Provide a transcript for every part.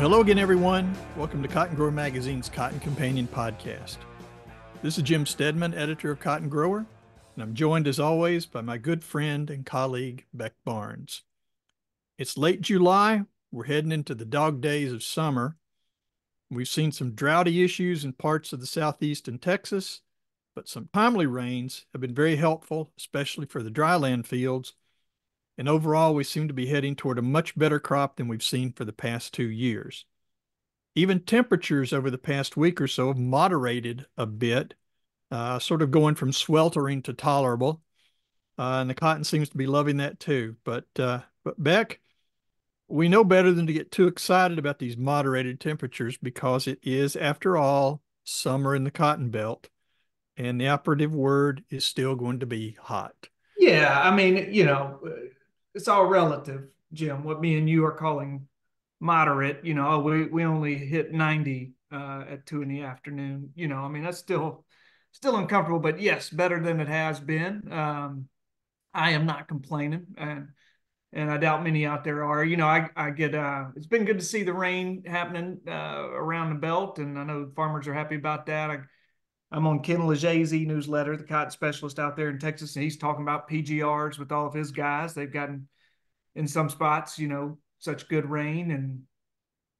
Hello again, everyone. Welcome to Cotton Grower Magazine's Cotton Companion podcast. This is Jim Stedman, editor of Cotton Grower, and I'm joined as always by my good friend and colleague, Beck Barnes. It's late July. We're heading into the dog days of summer. We've seen some droughty issues in parts of the Southeast and Texas, but some timely rains have been very helpful, especially for the dryland fields. And overall, we seem to be heading toward a much better crop than we've seen for the past 2 years. Even temperatures over the past week or so have moderated a bit, sort of going from sweltering to tolerable. And the cotton seems to be loving that too. But Beck, we know better than to get too excited about these moderated temperatures because it is, after all, summer in the cotton belt. And the operative word is still going to be hot. Yeah, I mean, it's all relative, Jim. What me and you are calling moderate, we only hit 90 at 2 in the afternoon. I mean, that's still uncomfortable, but yes, better than it has been. I am not complaining, and I doubt many out there are. I get it's been good to see the rain happening around the belt, and I know farmers are happy about that. I'm on Ken Leger's newsletter, the cotton specialist out there in Texas, and he's talking about PGRs with all of his guys. They've gotten in some spots, such good rain,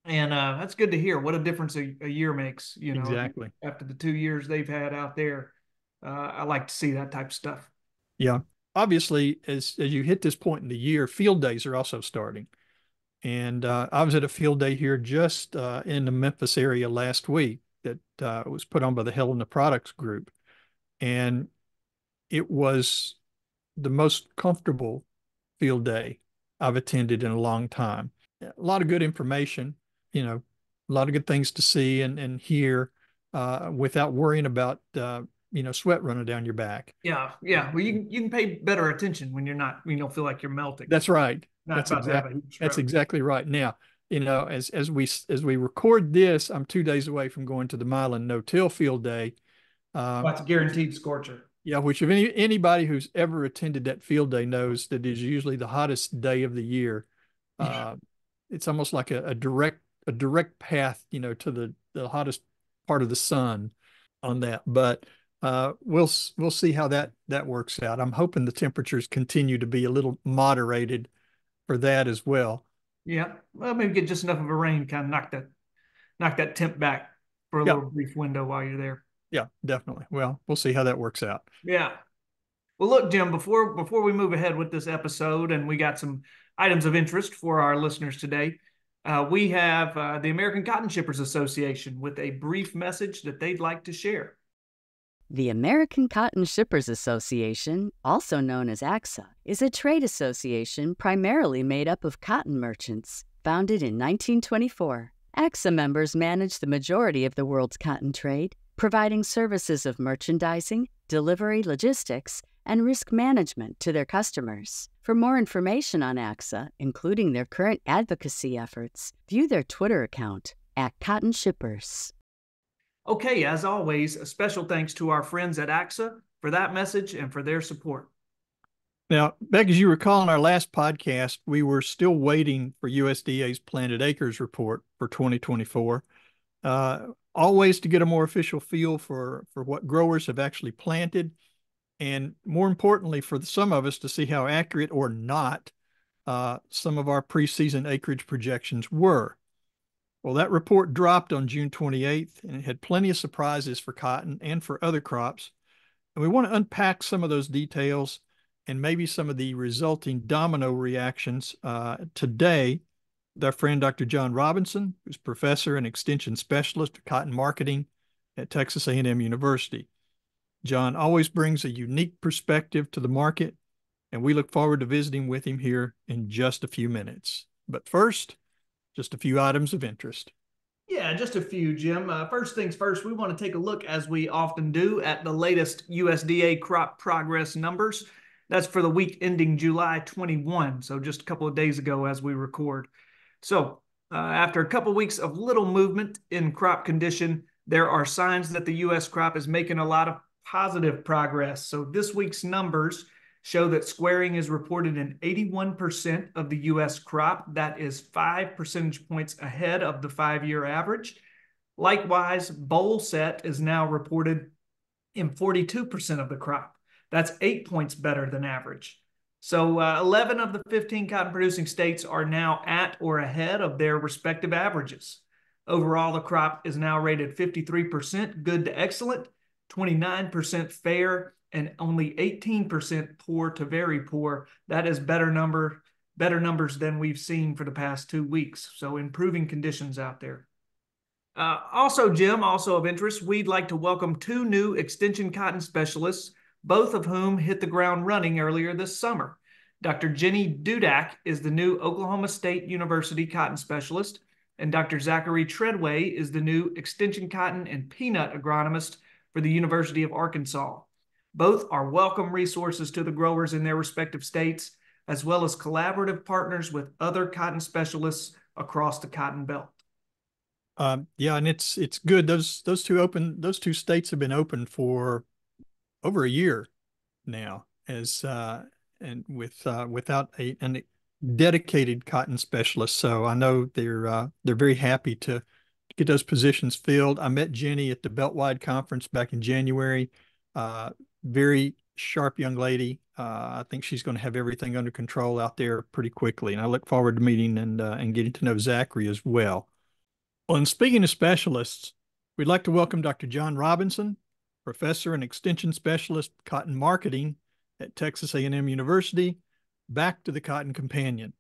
and that's good to hear. What a difference a year makes, Exactly. after the 2 years they've had out there. I like to see that type of stuff. Yeah. Obviously, as you hit this point in the year, field days are also starting. And I was at a field day here just in the Memphis area last week that was put on by the Helena Products Group. And it was the most comfortable field day I've attended in a long time. A lot of good information, a lot of good things to see and hear without worrying about, sweat running down your back. Yeah, yeah. Well, you can pay better attention when you don't feel like you're melting. That's right. Not about to have a heat That's stroke. exactly right. Now, as we record this, I'm 2 days away from going to the Milan no-till field day. That's a guaranteed scorcher. Yeah, which if anybody who's ever attended that field day knows that is usually the hottest day of the year. Yeah. It's almost like a direct path, to the hottest part of the sun on that. But we'll see how that works out. I'm hoping the temperatures continue to be a little moderated for that as well. Yeah. Well, maybe get just enough of a rain, kind of knock that temp back for a Yeah, little brief window while you're there. yeah, definitely. Well, we'll see how that works out. Yeah. Well, look, Jim, before we move ahead with this episode, and we got some items of interest for our listeners today, we have the American Cotton Shippers Association with a brief message that they'd like to share. The American Cotton Shippers Association, also known as ACSA, is a trade association primarily made up of cotton merchants. Founded in 1924, ACSA members manage the majority of the world's cotton trade, providing services of merchandising, delivery, logistics, and risk management to their customers. For more information on ACSA, including their current advocacy efforts, view their Twitter account @CottonShippers. Okay, as always, a special thanks to our friends at ACSA for that message and for their support. Now, Beck, as you recall in our last podcast, we were still waiting for USDA's planted acres report for 2024. Always to get a more official feel for what growers have actually planted, and more importantly, for some of us to see how accurate or not some of our preseason acreage projections were. Well, that report dropped on June 28th, and it had plenty of surprises for cotton and for other crops. And we want to unpack some of those details and maybe some of the resulting domino reactions today with our friend Dr. John Robinson, who's professor and extension specialist of cotton marketing at Texas A&M University. John always brings a unique perspective to the market, and we look forward to visiting with him here in just a few minutes. But first, just a few items of interest. Yeah, just a few, Jim. First things first, we want to take a look, as we often do, at the latest USDA crop progress numbers. That's for the week ending July 21, so just a couple of days ago as we record. So after a couple of weeks of little movement in crop condition, there are signs that the U.S. crop is making a lot of positive progress. So this week's numbers show that squaring is reported in 81% of the U.S. crop. That is 5 percentage points ahead of the 5-year average. Likewise, bowl set is now reported in 42% of the crop. That's 8 points better than average. So 11 of the 15 cotton producing states are now at or ahead of their respective averages. Overall, the crop is now rated 53% good to excellent, 29% fair, and only 18% poor to very poor. That is better numbers than we've seen for the past 2 weeks. So improving conditions out there. Also, Jim, also of interest, we'd like to welcome 2 new extension cotton specialists, both of whom hit the ground running earlier this summer. Dr. Jenny Dudak is the new Oklahoma State University cotton specialist, and Dr. Zachary Treadway is the new extension cotton and peanut agronomist for the University of Arkansas. Both are welcome resources to the growers in their respective states, as well as collaborative partners with other cotton specialists across the Cotton Belt. Yeah, and it's good. Those two states have been open for over a year now, and without a dedicated cotton specialist. So I know they're very happy to get those positions filled. I met Jenny at the Beltwide Conference back in January. Very sharp young lady. I think she's going to have everything under control out there pretty quickly, and I look forward to meeting and getting to know Zachary as well. Well, and speaking of specialists, we'd like to welcome Dr. John Robinson, professor and extension specialist cotton marketing at Texas A&M University, back to the Cotton Companion.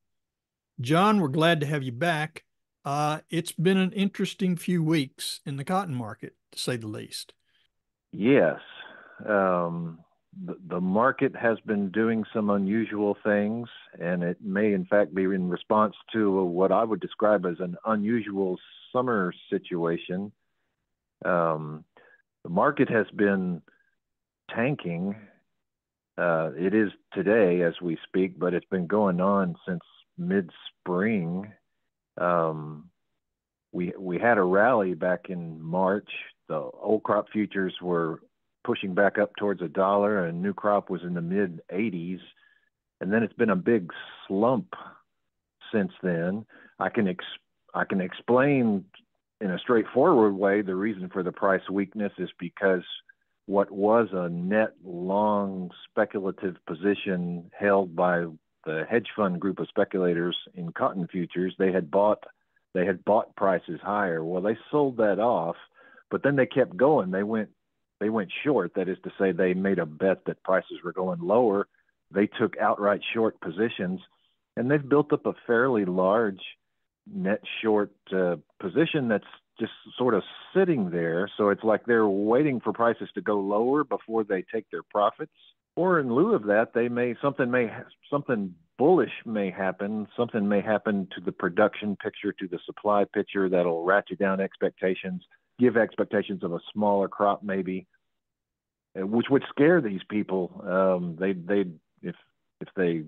John, we're glad to have you back. It's been an interesting few weeks in the cotton market, to say the least. Yes. The market has been doing some unusual things, and it may in fact be in response to what I would describe as an unusual summer situation. The market has been tanking. It is today as we speak, but it's been going on since mid-spring. We had a rally back in March. The old crop futures were pushing back up towards $1, and new crop was in the mid-80s. And then it's been a big slump since then. I can explain in a straightforward way the reason for the price weakness is because what was a net long speculative position held by the hedge fund group of speculators in cotton futures, they had bought prices higher. Well, they sold that off, but then they kept going. They went short. That is to say, they made a bet that prices were going lower. They took outright short positions, and they've built up a fairly large net short position that's just sort of sitting there. So it's like they're waiting for prices to go lower before they take their profits. Or in lieu of that, something bullish may happen. Something may happen to the production picture, to the supply picture, that'll ratchet down expectations, give expectations of a smaller crop maybe, which would scare these people. If they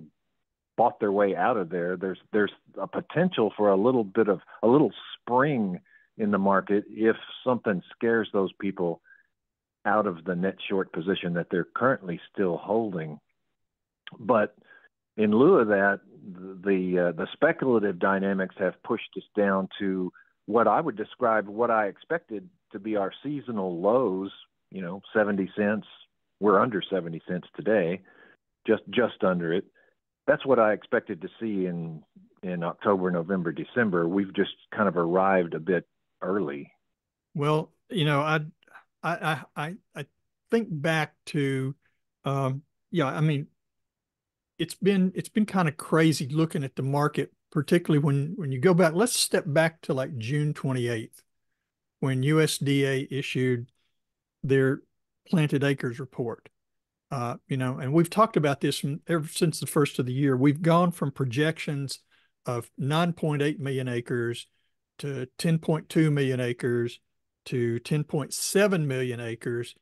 bought their way out of there, there's a potential for a little spring in the market if something scares those people out of the net short position that they're currently still holding. But in lieu of that, the speculative dynamics have pushed us down to what I would describe, what I expected to be our seasonal lows, 70 cents. We're under 70 cents today, just under it. That's what I expected to see in October, November, December. We've just kind of arrived a bit early. Well, I think back to, it's been kind of crazy looking at the market, particularly when you go back. Let's step back to like June 28th, when USDA issued their planted acres report. And we've talked about this ever since the first of the year. We've gone from projections of 9.8 million acres to 10.2 million acres to 10.7 million acres.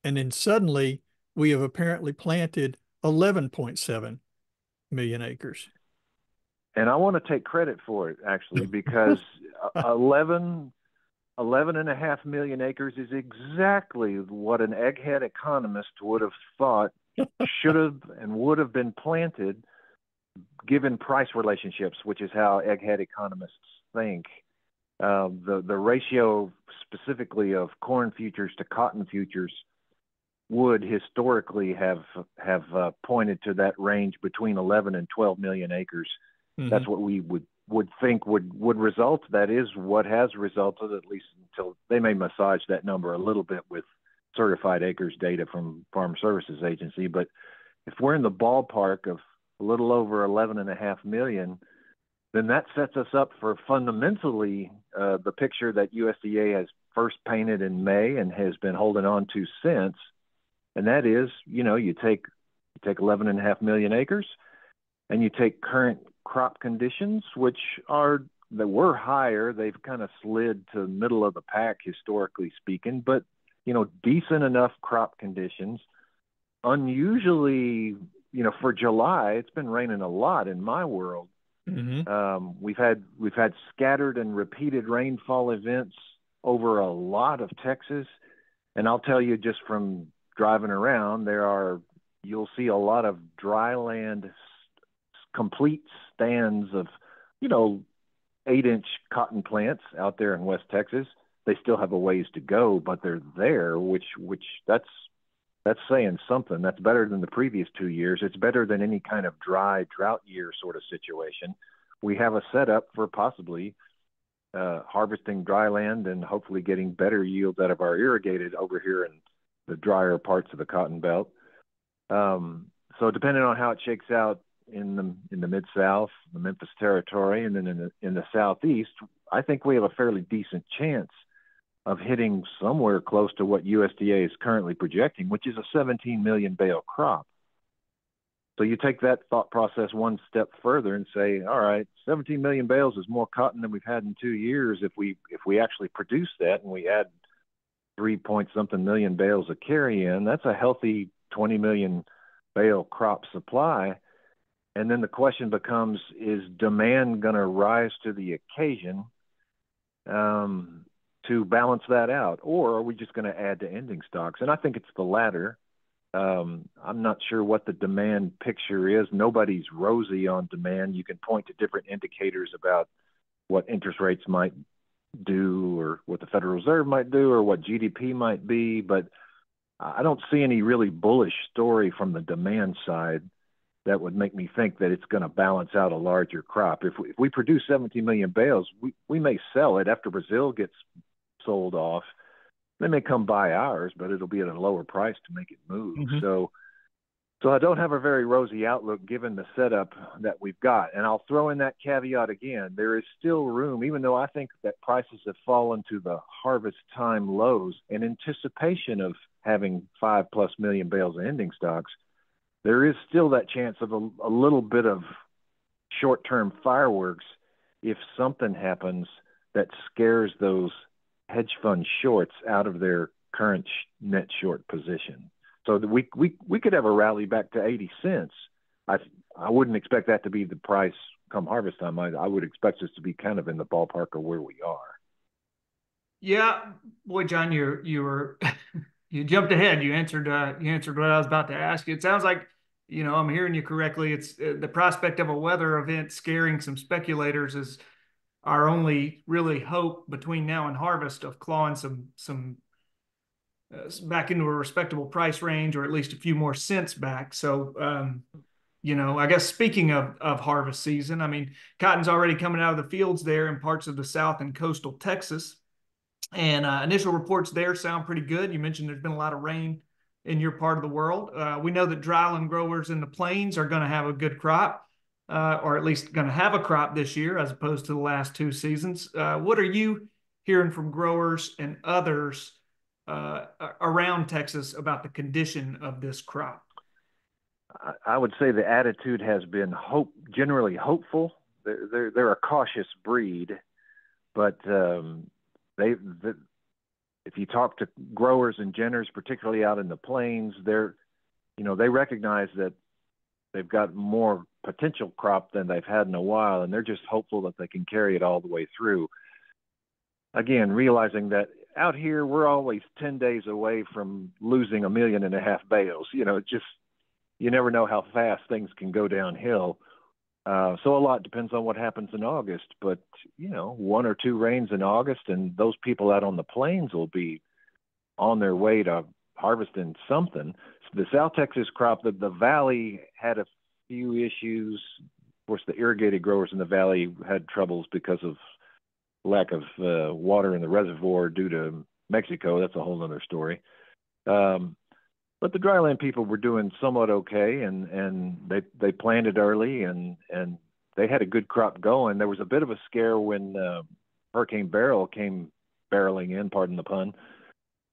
And then suddenly we have apparently planted 11.7 million acres. And I want to take credit for it, actually, because 11.5 million acres is exactly what an egghead economist would have thought should have and would have been planted given price relationships, which is how egghead economists think. The ratio specifically of corn futures to cotton futures would historically have pointed to that range between 11 and 12 million acres. Mm-hmm. That's what we would think would result. That is what has resulted, at least until they may massage that number a little bit with certified acres data from Farm Services Agency. But if we're in the ballpark of a little over 11.5 million, then that sets us up for fundamentally the picture that USDA has first painted in May and has been holding on to since. And that is, you take 11.5 million acres and you take current crop conditions, which were higher. They've kind of slid to middle of the pack, historically speaking, but, decent enough crop conditions. Unusually, for July, it's been raining a lot in my world. Mm-hmm. We've had scattered and repeated rainfall events over a lot of Texas. And I'll tell you, just from driving around, you'll see a lot of dry land, complete stands of, 8-inch cotton plants out there in West Texas. They still have a ways to go, but they're there, which that's saying something. That's better than the previous 2 years. It's better than any kind of dry drought year sort of situation. We have a setup for possibly harvesting dry land and hopefully getting better yields out of our irrigated over here in the drier parts of the Cotton Belt. So depending on how it shakes out in the Mid-South, the Memphis territory, and then in the Southeast, I think we have a fairly decent chance of hitting somewhere close to what USDA is currently projecting, which is a 17 million bale crop. So you take that thought process one step further and say, all right, 17 million bales is more cotton than we've had in 2 years. If we actually produce that and we add 3-point-something million bales of carry in, that's a healthy 20 million bale crop supply. And then the question becomes, is demand going to rise to the occasion to balance that out? Or are we just going to add to ending stocks? And I think it's the latter. I'm not sure what the demand picture is. Nobody's rosy on demand. You can point to different indicators about what interest rates might do or what the Federal Reserve might do or what GDP might be, but I don't see any really bullish story from the demand side that would make me think that it's going to balance out a larger crop. If we produce 17 million bales, we may sell it after Brazil gets sold off. They may come buy ours, but it'll be at a lower price to make it move. Mm-hmm. So I don't have a very rosy outlook given the setup that we've got. And I'll throw in that caveat again. There is still room, even though I think that prices have fallen to the harvest time lows in anticipation of having 5+ million bales of ending stocks. There is still that chance of a little bit of short-term fireworks if something happens that scares those hedge fund shorts out of their current net short position. So that we could have a rally back to 80 cents. I wouldn't expect that to be the price come harvest time. I would expect us to be kind of in the ballpark of where we are. Yeah, boy, John, you were you jumped ahead. You answered what I was about to ask you. It sounds like, I'm hearing you correctly. It's the prospect of a weather event scaring some speculators is our only really hope between now and harvest of clawing some back into a respectable price range, or at least a few more cents back. So, I guess speaking of harvest season, I mean, cotton's already coming out of the fields there in parts of the South and coastal Texas. And initial reports there sound pretty good. You mentioned there's been a lot of rain in your part of the world. We know that dryland growers in the plains are going to have a good crop. Or at least going to have a crop this year as opposed to the last 2 seasons. What are you hearing from growers and others around Texas about the condition of this crop? I would say the attitude has been generally hopeful. They're a cautious breed, but if you talk to growers and ginners, particularly out in the plains, they recognize that they've got more potential crop than they've had in a while, and they're just hopeful that they can carry it all the way through. Again, realizing that out here we're always 10 days away from losing 1.5 million bales. you never know how fast things can go downhill. So a lot depends on what happens in August. But, you know, 1 or 2 rains in August, and those people out on the plains will be on their way to harvesting something. The South Texas crop, the valley had a few issues. Of course, the irrigated growers in the valley had troubles because of lack of water in the reservoir due to Mexico. That's a whole other story. But the dryland people were doing somewhat okay, and they planted early, and they had a good crop going. There was a bit of a scare when Hurricane Beryl came barreling in, pardon the pun.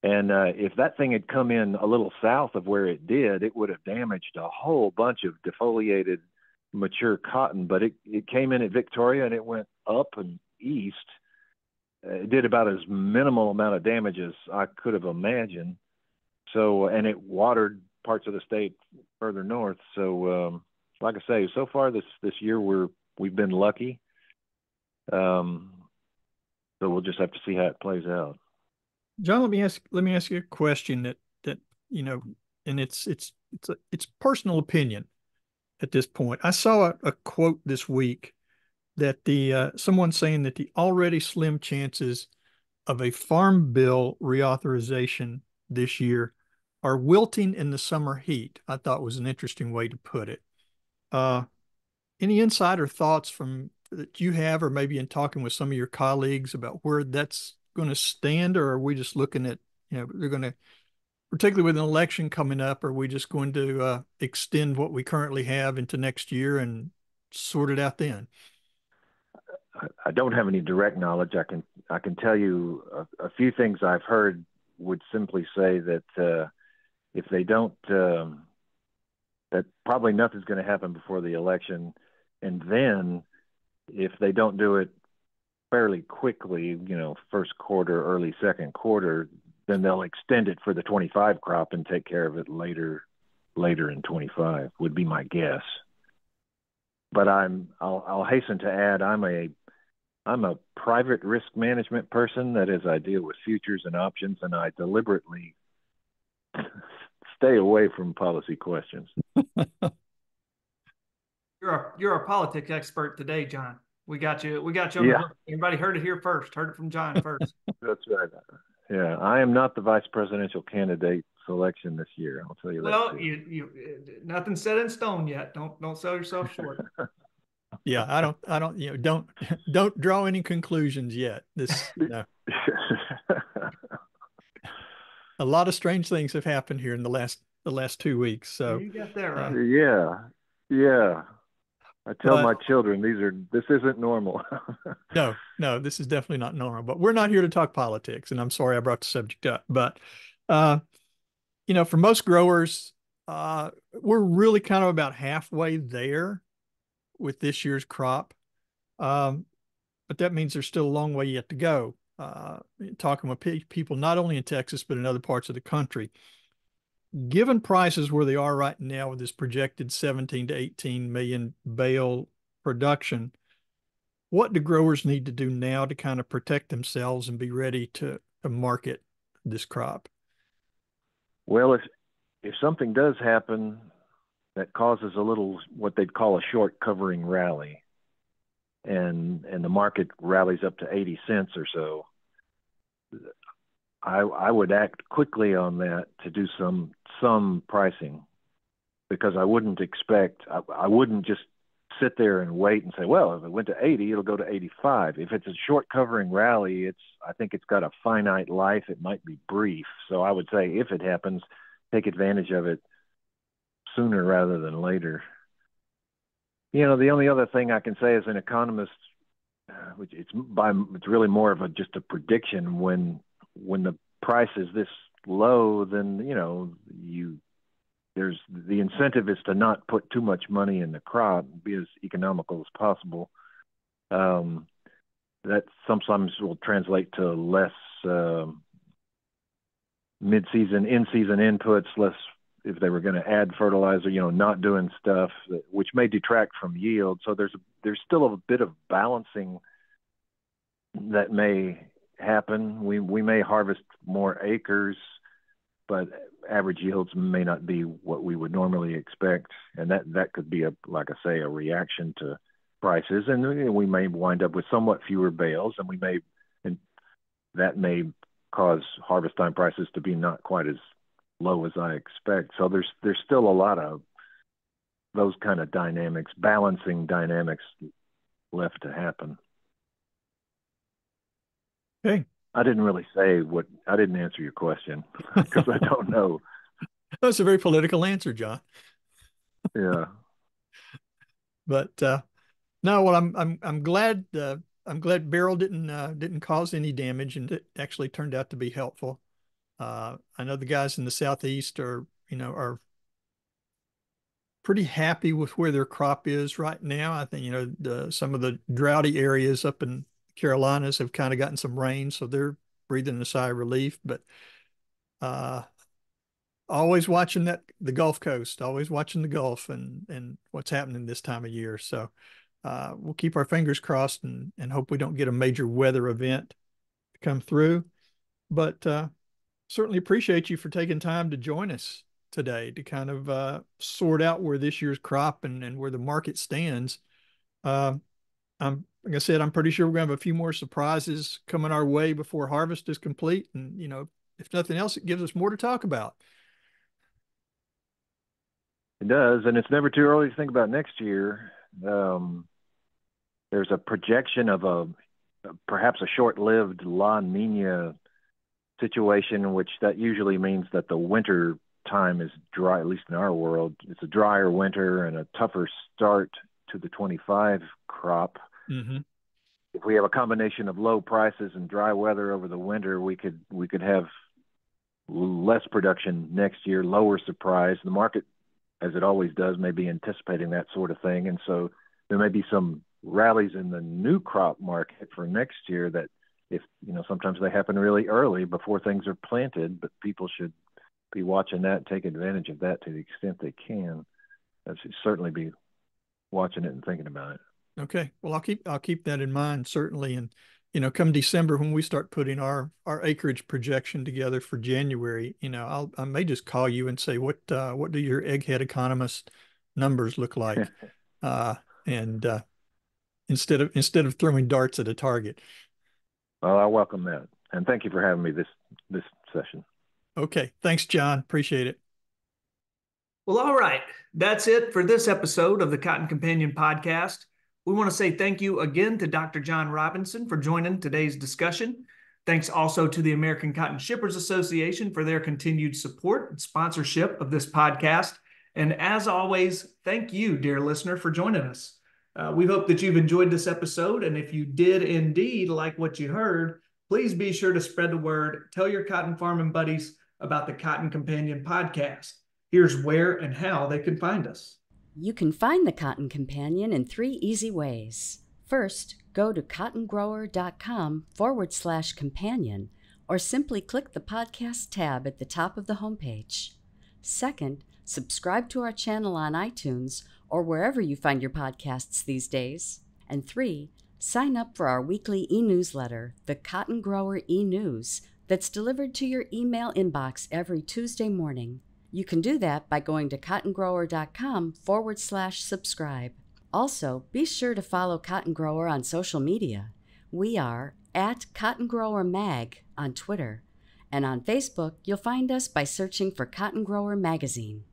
And if that thing had come in a little south of where it did, it would have damaged a whole bunch of defoliated mature cotton. But it came in at Victoria, and it went up and east. It did about as minimal amount of damage as I could have imagined. So, and it watered parts of the state further north. So, like I say, so far this year we've been lucky. So we'll just have to see how it plays out. John, let me ask you a question that you know, and it's personal opinion at this point. I saw a quote this week that someone saying that the already slim chances of a farm bill reauthorization this year are wilting in the summer heat. I thought was an interesting way to put it. Any insider thoughts that you have, or maybe in talking with some of your colleagues about where that's going to stand, or are we just looking at, you know, they're going to, particularly with an election coming up, are we just going to extend what we currently have into next year and sort it out then? I don't have any direct knowledge. I can tell you a few things I've heard would simply say that if they don't, that probably nothing's going to happen before the election, and then if they don't do it fairly quickly, you know, first quarter, early second quarter, then they'll extend it for the 25 crop and take care of it later in 25 would be my guess. But I'll hasten to add I'm a private risk management person. That is, I deal with futures and options, and I deliberately stay away from policy questions. You're a politics expert today, John. We got you. We got you on the hook. Everybody heard it here first. Heard it from John first. That's right. Yeah, I am not the vice presidential candidate selection this year. I'll tell you that. Well, you nothing's set in stone yet. Don't sell yourself short. Yeah, I don't, you know, don't draw any conclusions yet. No. A lot of strange things have happened here in the last 2 weeks. So you got that right. Yeah. I tell my children this isn't normal. No, this is definitely not normal. But we're not here to talk politics, and I'm sorry I brought the subject up. But you know, for most growers, we're really kind of about halfway there with this year's crop. But that means there's still a long way yet to go. Talking with people not only in Texas but in other parts of the country. Given prices where they are right now with this projected 17 to 18 million bale production, what do growers need to do now to kind of protect themselves and be ready to market this crop? Well, if something does happen that causes a little what they'd call a short covering rally, and the market rallies up to 80 cents or so, I would act quickly on that to do some pricing, because I wouldn't just sit there and wait and say, well, if it went to 80, it'll go to 85. If it's a short covering rally, I think it's got a finite life. It might be brief. So I would say if it happens, take advantage of it sooner rather than later. You know, the only other thing I can say as an economist, which it's really more of just a prediction, when the price is this low, then, you know, there's the incentive is to not put too much money in the crop, be as economical as possible. That sometimes will translate to less mid-season, in-season inputs, less if they were going to add fertilizer, you know, not doing stuff which may detract from yield. So there's still a bit of balancing that may happen. We may harvest more acres but average yields may not be what we would normally expect, and that could be like I say, a reaction to prices, and we may wind up with somewhat fewer bales, and that may cause harvest time prices to be not quite as low as I expect. So there's still a lot of those kind of dynamics, balancing dynamics left to happen. Okay. I didn't answer your question because I don't know. That's a very political answer, John. Yeah. But no, well, I'm glad Beryl didn't cause any damage, and it actually turned out to be helpful. I know the guys in the Southeast are pretty happy with where their crop is right now. I think, some of the droughty areas up in Carolinas have kind of gotten some rain, so they're breathing a sigh of relief. But always watching the Gulf Coast, always watching the Gulf and what's happening this time of year. So we'll keep our fingers crossed and hope we don't get a major weather event to come through. But certainly appreciate you for taking time to join us today to kind of sort out where this year's crop and where the market stands. Like I said, I'm pretty sure we're going to have a few more surprises coming our way before harvest is complete. And, if nothing else, it gives us more to talk about. It does, and it's never too early to think about next year. There's a projection of perhaps a short-lived La Nina situation, which that usually means that the winter time is dry, at least in our world. It's a drier winter and a tougher start to the 25 crop. Mm-hmm. If we have a combination of low prices and dry weather over the winter, we could have less production next year, lower surprise. The market, as it always does, may be anticipating that sort of thing. And so there may be some rallies in the new crop market for next year that, if sometimes they happen really early before things are planted, but people should be watching that and take advantage of that to the extent they can. I should certainly be watching it and thinking about it. Okay. Well, I'll keep that in mind, certainly. And, come December, when we start putting our acreage projection together for January, I may just call you and say, what do your egghead economist numbers look like? And instead of throwing darts at a target. Well, I welcome that. And thank you for having me this session. Okay. Thanks, John. Appreciate it. Well, all right. That's it for this episode of the Cotton Companion Podcast. We want to say thank you again to Dr. John Robinson for joining today's discussion. Thanks also to the American Cotton Shippers Association for their continued support and sponsorship of this podcast. And as always, thank you, dear listener, for joining us. We hope that you've enjoyed this episode. And if you did indeed like what you heard, please be sure to spread the word. Tell your cotton farming buddies about the Cotton Companion Podcast. Here's where and how they can find us. You can find the Cotton Companion in 3 easy ways. First, go to cottongrower.com/companion, or simply click the podcast tab at the top of the homepage. Second, subscribe to our channel on iTunes or wherever you find your podcasts these days. And 3, sign up for our weekly e-newsletter, the Cotton Grower e-News, that's delivered to your email inbox every Tuesday morning. You can do that by going to cottongrower.com/subscribe. Also, be sure to follow Cotton Grower on social media. We are at Cotton Grower Mag on Twitter, and on Facebook, you'll find us by searching for Cotton Grower Magazine.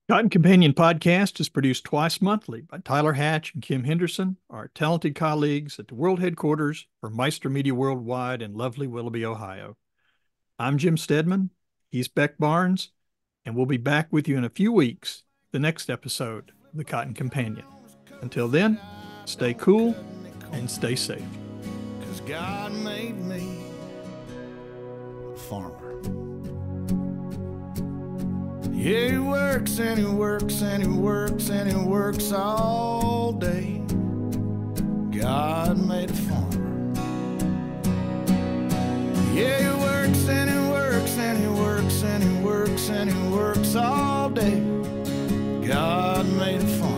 Cotton Companion Podcast is produced twice monthly by Tyler Hatch and Kim Henderson, our talented colleagues at the world headquarters for Meister Media Worldwide in lovely Willoughby, Ohio. I'm Jim Stedman. He's Beck Barnes. And we'll be back with you in a few weeks, the next episode of The Cotton Companion. Until then, stay cool and stay safe. 'Cause God made me a farmer. Yeah, he works and he works and he works and he works all day. God made a farmer. Yeah, he works and he works and he works and he works and he works all day. God made a farmer.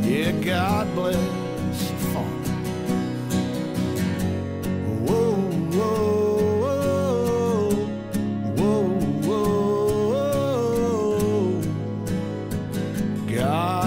Yeah, God bless the farmer. Whoa, whoa, whoa. God